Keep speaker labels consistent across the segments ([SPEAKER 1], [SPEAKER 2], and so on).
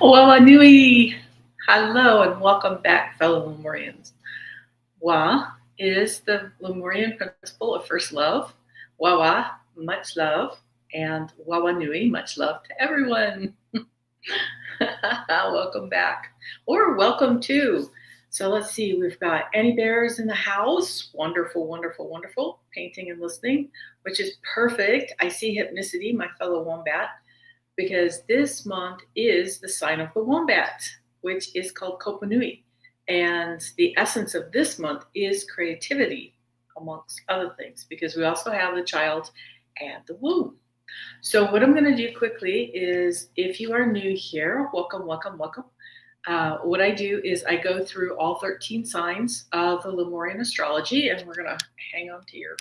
[SPEAKER 1] Wawa Nui. Hello and welcome back, fellow Lemurians. Wa is the Lemurian principle of first love. Wawa, much love. And Wawa Nui, much love to everyone. Welcome back. Or welcome to. So let's see, we've got Annie Bears in the house. Wonderful, wonderful, wonderful. Painting and listening, which is perfect. I see Hypnicity, my fellow Wombat, because this month is the sign of the Wombat, which is called Kopunuis. And the essence of this month is creativity, amongst other things, because we also have the child and the womb. So what I'm going to do quickly is, if you are new here, welcome, welcome, welcome. What I do is I go through all 13 signs of the Lemurian astrology, and we're going to hang on to your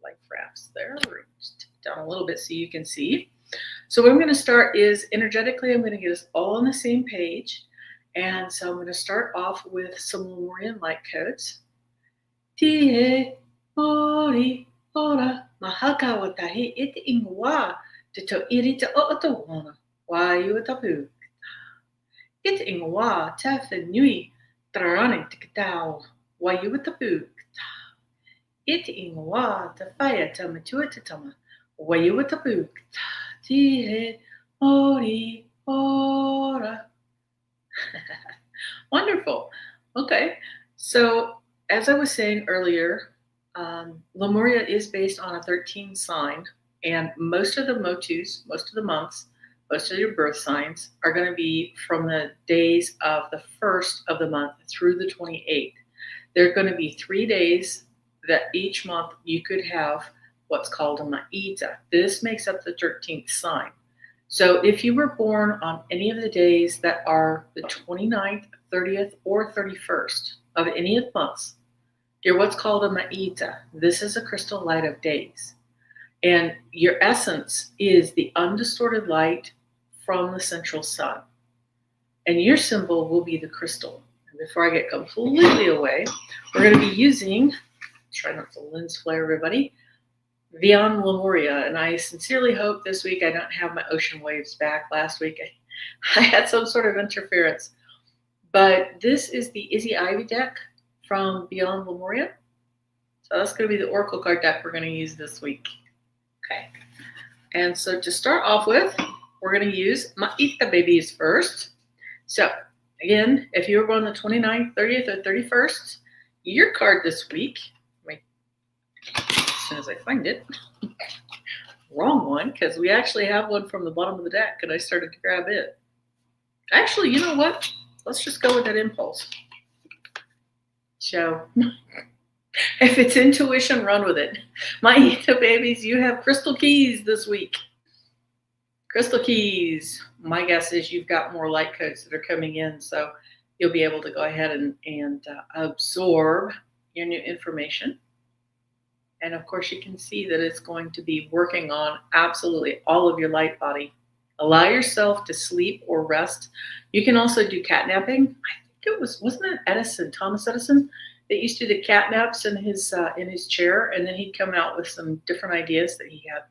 [SPEAKER 1] life rafts there. We're just down a little bit so you can see. So what I'm going to start is energetically, I'm going to get us all on the same page. And so I'm going to start off with some Lemurian light codes. Tie, ori, ora, mahaka watahi, it ingwa, te to irita o atawana, wa yuatapu. It ingwa, tafa nui, trarani tikatao, wa yuatapu. It ingwa, tafaya tamatua tatama, wa yuatapu. Tie, ori, ora. Wonderful. Okay. So as I was saying earlier, Lemuria is based on a 13 sign, and most of the motus, most of the months, most of your birth signs are going to be from the days of the 1st of the month through the 28th. There are going to be 3 days that each month you could have what's called a Maita. This makes up the 13th sign. So if you were born on any of the days that are the 29th, 30th, or 31st of any of the months, you're what's called a Maita. This is a crystal light of days. And your essence is the undistorted light from the central sun. And your symbol will be the crystal. And before I get completely away, we're going to be using, try not to lens flare everybody, Beyond Lemuria, and I sincerely hope this week I don't have my ocean waves back. Last week I had some sort of interference. But this is the Izzy Ivy deck from Beyond Lemuria. So that's going to be the Oracle card deck we're going to use this week. Okay. And so to start off with, we're going to use Maita babies first. So again, if you were born the 29th, 30th, or 31st, your card this week, as soon as I find it, wrong one, because we actually have one from the bottom of the deck and I started to grab it. Actually, you know what? Let's just go with that impulse. So if it's intuition, run with it. Maita babies, you have crystal keys this week. Crystal keys. My guess is you've got more light codes that are coming in, so you'll be able to go ahead and absorb your new information. And of course, you can see that it's going to be working on absolutely all of your light body. Allow yourself to sleep or rest. You can also do catnapping. I think wasn't it Edison, Thomas Edison, that used to do the catnaps in his chair, and then he'd come out with some different ideas that he had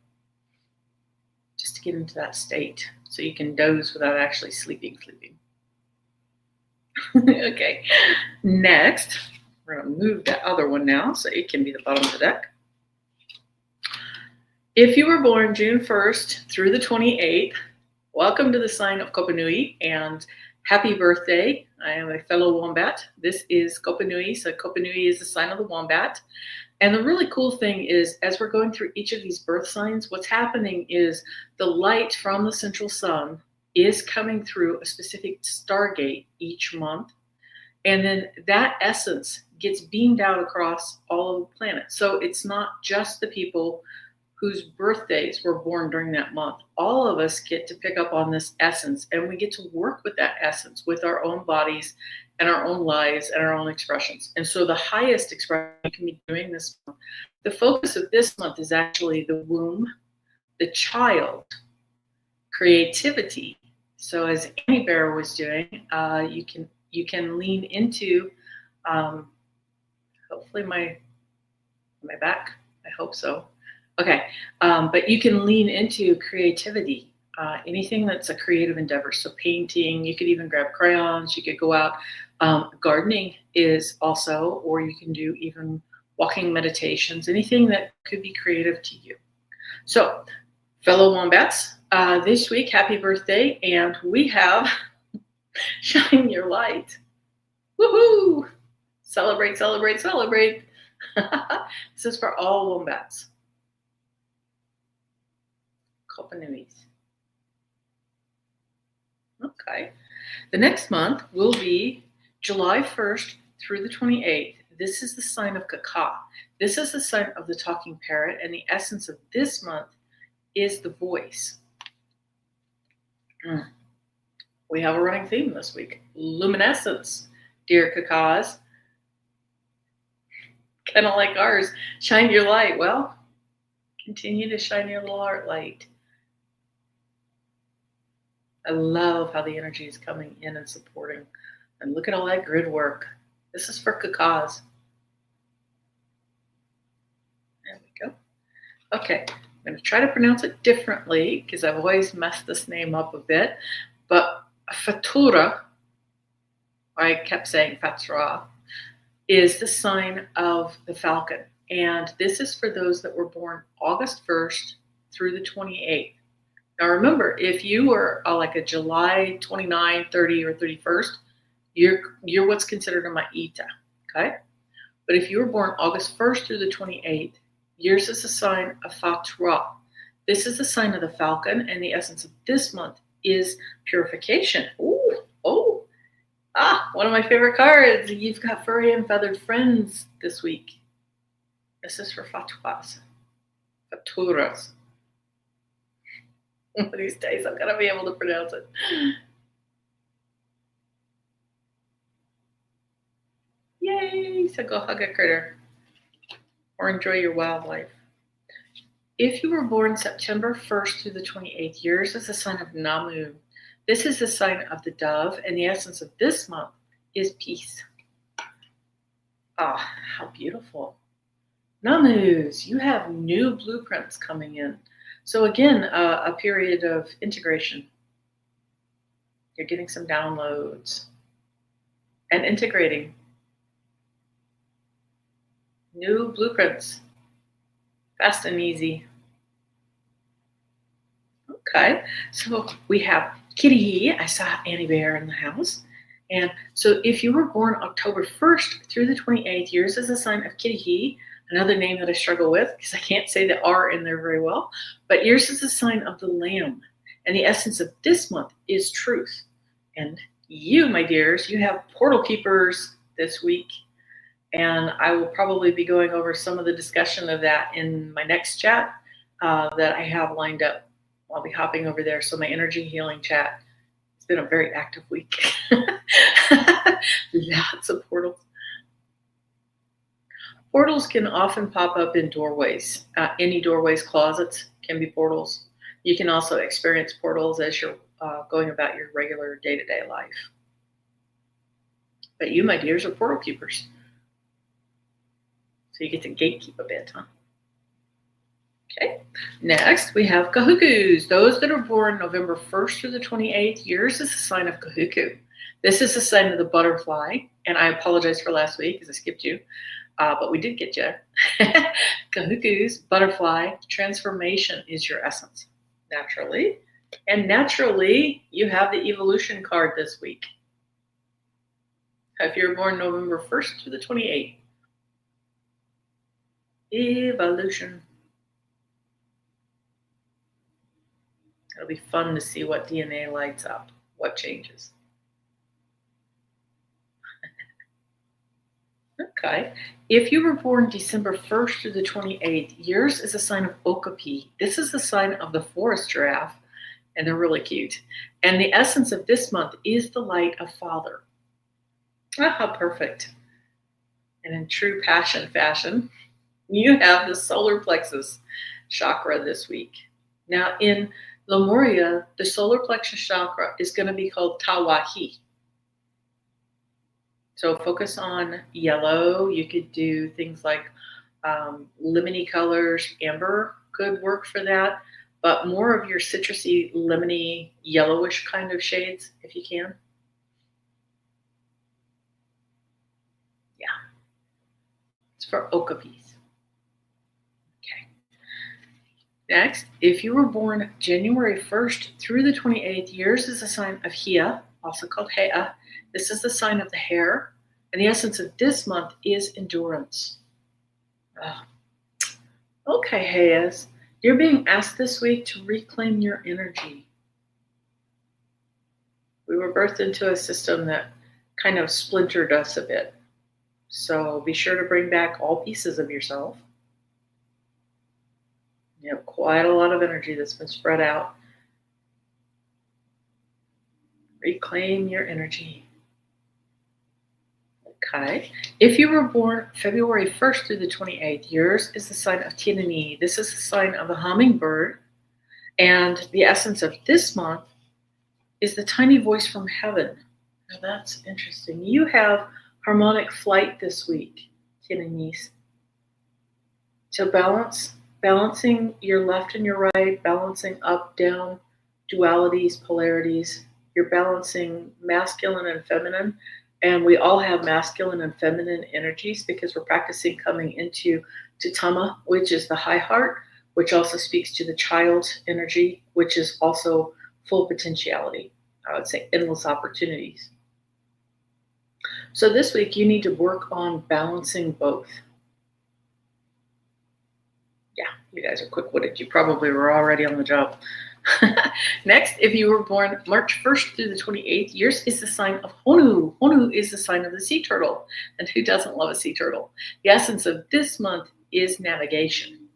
[SPEAKER 1] just to get into that state, so you can doze without actually sleeping. Okay. Next, we're going to move that other one now, so it can be the bottom of the deck. If you were born June 1st through the 28th, welcome to the sign of Kopunuis and happy birthday. I am a fellow Wombat. This is Kopunuis. So Kopunuis is the sign of the Wombat. And the really cool thing is, as we're going through each of these birth signs, what's happening is the light from the central sun is coming through a specific Stargate each month. And then that essence gets beamed out across all of the planets. So it's not just the people whose birthdays were born during that month. All of us get to pick up on this essence, and we get to work with that essence with our own bodies and our own lives and our own expressions. And so the highest expression you can be doing this month, the focus of this month is actually the womb, the child, creativity. So as Annie Bear was doing, you can lean into, hopefully my back, I hope so. Okay, but you can lean into creativity anything that's a creative endeavor. So painting, you could even grab crayons, you could go out. Gardening is also, or you can do even walking meditations, anything that could be creative to you. So, fellow Wombats, this week, happy birthday, and we have Shine Your Light. Woohoo! Celebrate, celebrate, celebrate. This is for all Wombats. Kopunuis. Okay. The next month will be July 1st through the 28th. This is the sign of Kaka. This is the sign of the talking parrot, and the essence of this month is the voice. We have a running theme this week. Luminescence, dear Kakas. Kind of like ours. Shine your light. Well, continue to shine your little heart light. I love how the energy is coming in and supporting. And look at all that grid work. This is for Kakas. There we go. Okay, I'm going to try to pronounce it differently because I've always messed this name up a bit. But Fatura, I kept saying Fatura, is the sign of the falcon. And this is for those that were born August 1st through the 28th. Now remember, if you were like a July 29, 30, or 31st, you're what's considered a Ma'ita, okay? But if you were born August 1st through the 28th, yours is a sign of Fatura. This is the sign of the falcon, and the essence of this month is purification. Ooh, oh, one of my favorite cards. You've got furry and feathered friends this week. This is for Faturas. Faturas. One of these days I'm going to be able to pronounce it. Yay! So go hug a critter or enjoy your wildlife. If you were born September 1st through the 28th, yours is a sign of Namu. This is the sign of the dove, and the essence of this month is peace. Ah, how beautiful. Namus, you have new blueprints coming in. So again, a period of integration. You're getting some downloads and integrating new blueprints, fast and easy. Okay, so we have Kitty. I saw Annie Bear in the house. And so if you were born October 1st through the 28th, yours is a sign of Kitty, another name that I struggle with because I can't say the R in there very well. But yours is a sign of the lamb. And the essence of this month is truth. And you, my dears, you have portal keepers this week. And I will probably be going over some of the discussion of that in my next chat that I have lined up. I'll be hopping over there. So my energy healing chat, it's been a very active week. Lots of portals. Portals can often pop up in doorways. Any doorways, closets can be portals. You can also experience portals as you're going about your regular day-to-day life. But you, my dears, are portal keepers. So you get to gatekeep a bit, huh? Okay, next we have Kahukus. Those that are born November 1st through the 28th, yours is a sign of Kahuku. This is a sign of the butterfly, and I apologize for last week because I skipped you, but we did get you. Kahukus, butterfly, transformation is your essence, naturally. And naturally, you have the evolution card this week. If you're born November 1st through the 28th. Evolution. It'll be fun to see what DNA lights up, what changes. Okay. If you were born December 1st through the 28th, yours is a sign of Okapi. This is the sign of the forest giraffe, and they're really cute. And the essence of this month is the light of Father. Ah, how perfect. And in true passion fashion, you have the solar plexus chakra this week. Now in Lemuria, the solar plexus chakra is going to be called Tawahi. So focus on yellow. You could do things like lemony colors. Amber could work for that. but more of your citrusy, lemony, yellowish kind of shades if you can. Yeah, it's for okapis. Okay. Next, if you were born January 1st through the 28th, yours is a sign of Hia, also called Hea. This is the sign of the hare, and the essence of this month is endurance. Oh. Okay, Hayes, you're being asked this week to reclaim your energy. We were birthed into a system that kind of splintered us a bit. So be sure to bring back all pieces of yourself. You have quite a lot of energy that's been spread out. Reclaim your energy. Okay. If you were born February 1st through the 28th, yours is the sign of ToNa. This is the sign of the hummingbird. And the essence of this month is the tiny voice from heaven. Now that's interesting. You have harmonic flight this week, ToNa. So balancing your left and your right, balancing up, down, dualities, polarities. You're balancing masculine and feminine. And we all have masculine and feminine energies because we're practicing coming into ToNa, which is the high heart, which also speaks to the child energy, which is also full potentiality. I would say endless opportunities. So this week you need to work on balancing both. Yeah, you guys are quick-witted. You probably were already on the job. Next, if you were born March 1st through the 28th, yours is the sign of Honu. Honu is the sign of the sea turtle. And who doesn't love a sea turtle? The essence of this month is navigation.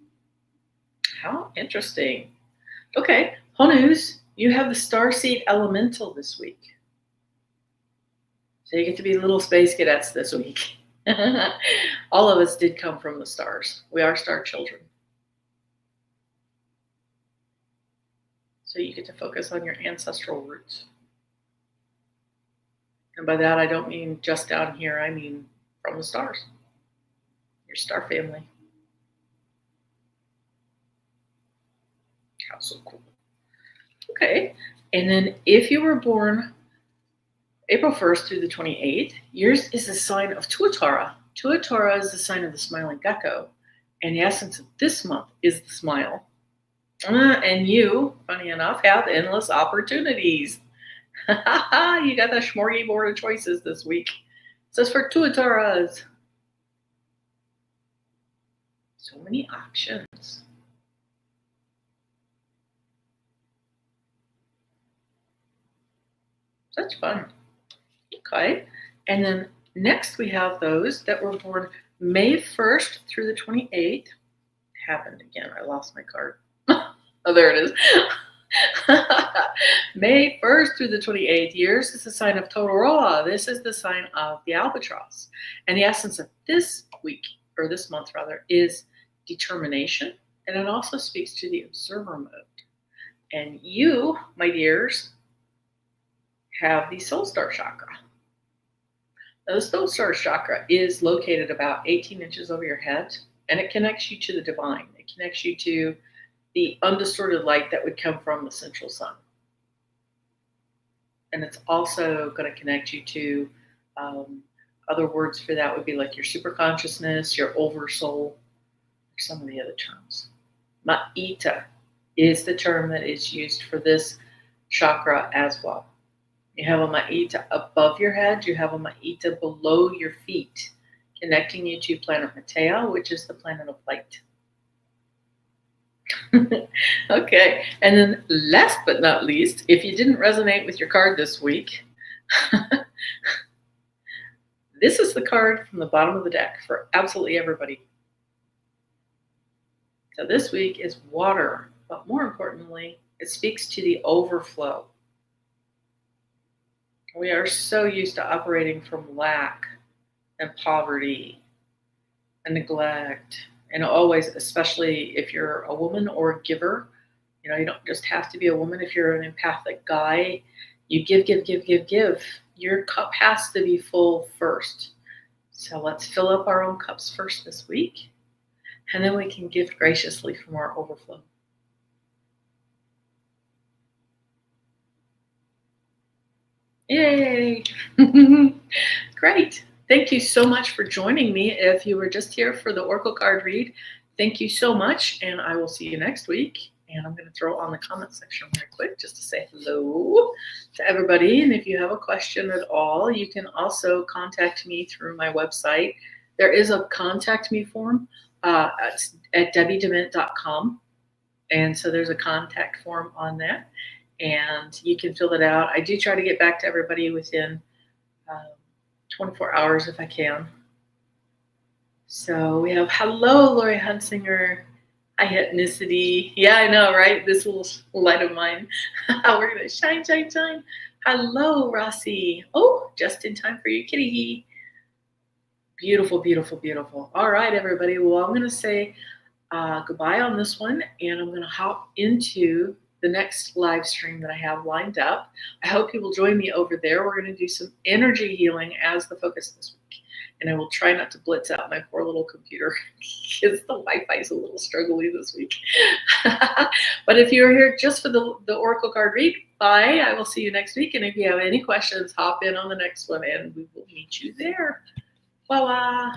[SPEAKER 1] How interesting. Okay, Honus, you have the starseed elemental this week. So you get to be little space cadets this week. All of us did come from the stars. We are star children. So you get to focus on your ancestral roots. And by that, I don't mean just down here. I mean from the stars, your star family. How so cool. Okay, and then if you were born April 1st through the 28th, yours is the sign of Tuatara. Tuatara is the sign of the smiling gecko. And the essence of this month is the smile. And you, funny enough, have endless opportunities. You got the smorgasbord of choices this week. It says for Tuataras. So many options. Such fun. Okay. And then next we have those that were born May 1st through the 28th. Happened again. I lost my card. Oh, there it is. May 1st through the 28th, yours is the sign of Aotearoa. This is the sign of the albatross. And the essence of this week, or this month rather, is determination. And it also speaks to the observer mode. And you, my dears, have the soul star chakra. Now, the soul star chakra is located about 18 inches over your head, and it connects you to the divine. It connects you to the undistorted light that would come from the central sun. And it's also going to connect you to other words for that would be like your super consciousness, your oversoul, or some of the other terms. Ma'ita is the term that is used for this chakra as well. You have a ma'ita above your head, you have a ma'ita below your feet, connecting you to planet Matea, which is the planet of light. Okay, and then last but not least, if you didn't resonate with your card this week, this is the card from the bottom of the deck for absolutely everybody. So this week is water, but more importantly, it speaks to the overflow. We are so used to operating from lack and poverty and neglect. And always, especially if you're a woman or a giver, you know, you don't just have to be a woman. If you're an empathic guy, you give. Your cup has to be full first. So let's fill up our own cups first this week. And then we can give graciously from our overflow. Yay! Great. Thank you so much for joining me. If you were just here for the Oracle card read, thank you so much, and I will see you next week. And I'm going to throw on the comment section real quick just to say hello to everybody. And if you have a question at all, you can also contact me through my website. There is a contact me form at debbiedement.com. And so there's a contact form on that, and you can fill it out. I do try to get back to everybody within 24 hours if I can. So we have hello, Lori Hunsinger. Hi, ethnicity. Yeah, I know, right? This little light of mine. We're going to shine, shine, shine. Hello, Rossi. Oh, just in time for you, kitty. Beautiful, beautiful, beautiful. All right, everybody. Well, I'm going to say goodbye on this one, and I'm going to hop into the next live stream that I have lined up. I hope you will join me over there. We're going to do some energy healing as the focus this week, and I will try not to blitz out my poor little computer because the Wi-Fi is a little struggly this week. But if you're here just for the Oracle card read, bye. I will see you next week, and if you have any questions, hop in on the next one, and we will meet you there. Voila.